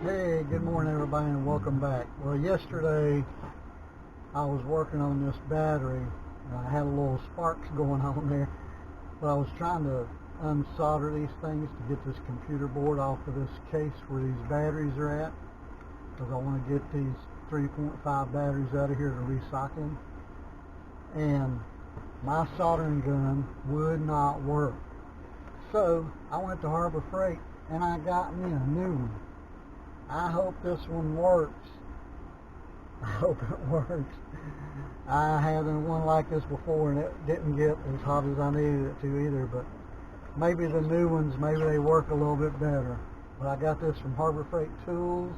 Hey, good morning everybody and welcome back. Well, yesterday I was working on this battery and I had a little sparks going on there, but I was trying to unsolder these things to get this computer board off of this case where these batteries are at, because I want to get these 3.5 batteries out of here to recycle them. And my soldering gun would not work, so I went to Harbor Freight and I got me a new one. I hope this one works. I hope it works. I had one like this before and it didn't get as hot as I needed it to either, but maybe the new ones, maybe they work a little bit better. But I got this from Harbor Freight Tools,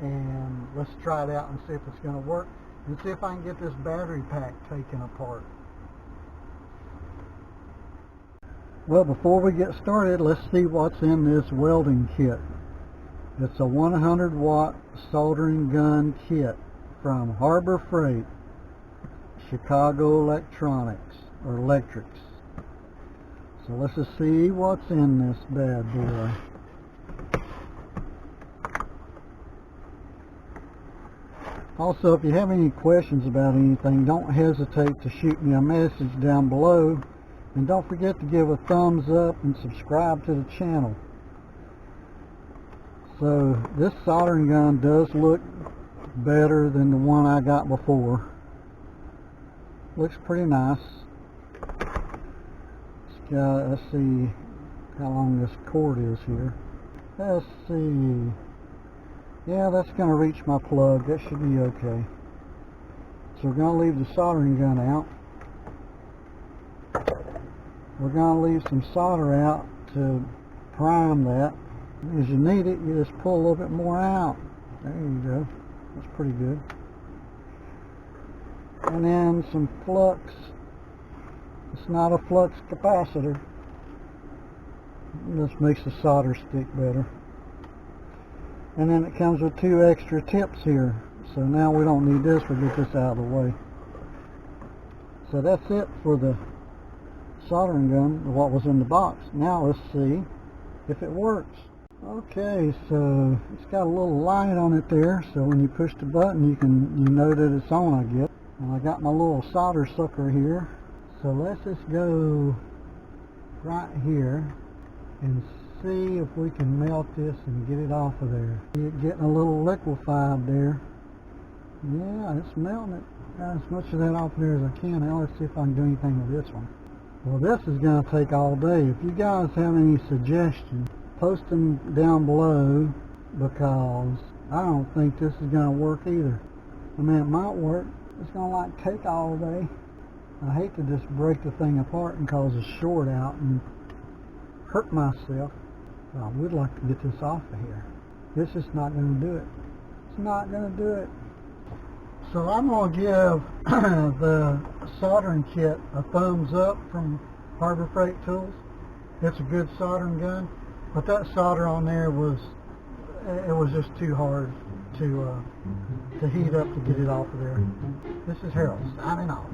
and let's try it out and see if it's going to work and see if I can get this battery pack taken apart. Well, before we get started, let's see what's in this welding kit. It's a 100 watt soldering gun kit from Harbor Freight, Chicago Electronics, or Electrics. So let's just see what's in this bad boy. Also, if you have any questions about anything, don't hesitate to shoot me a message down below. And don't forget to give a thumbs up and subscribe to the channel. So this soldering gun does look better than the one I got before. Looks pretty nice. It's got, let's see how long this cord is here. Let's see. Yeah, that's going to reach my plug. That should be okay. So we're going to leave the soldering gun out. We're going to leave some solder out to prime that. As you need it, you just pull a little bit more out. There you go. That's pretty good. And then some flux. It's not a flux capacitor. This makes the solder stick better. And then it comes with 2 extra tips here. So now we don't need this. We'll get this out of the way. So that's it for the soldering gun, what was in the box. Now let's see if it works. Okay, so it's got a little light on it there, so when you push the button you know that it's on, I guess. And I got my little solder sucker here, so let's just go right here and see if we can melt this and get it off of there. It's getting a little liquefied there. Yeah, it's melting it. Got as much of that off there as I can. Now let's see if I can do anything with this one. Well, this is going to take all day. If you guys have any suggestions, post them down below, because I don't think this is going to work either. I mean, it might work. It's going to like take all day. I hate to just break the thing apart and cause a short out and hurt myself. I would like to get this off of here. This is not going to do it. It's not going to do it. So I'm going to give the soldering kit a thumbs up from Harbor Freight Tools. It's a good soldering gun, but that solder on there was just too hard to heat up to get it off of there. This is Harold signing off.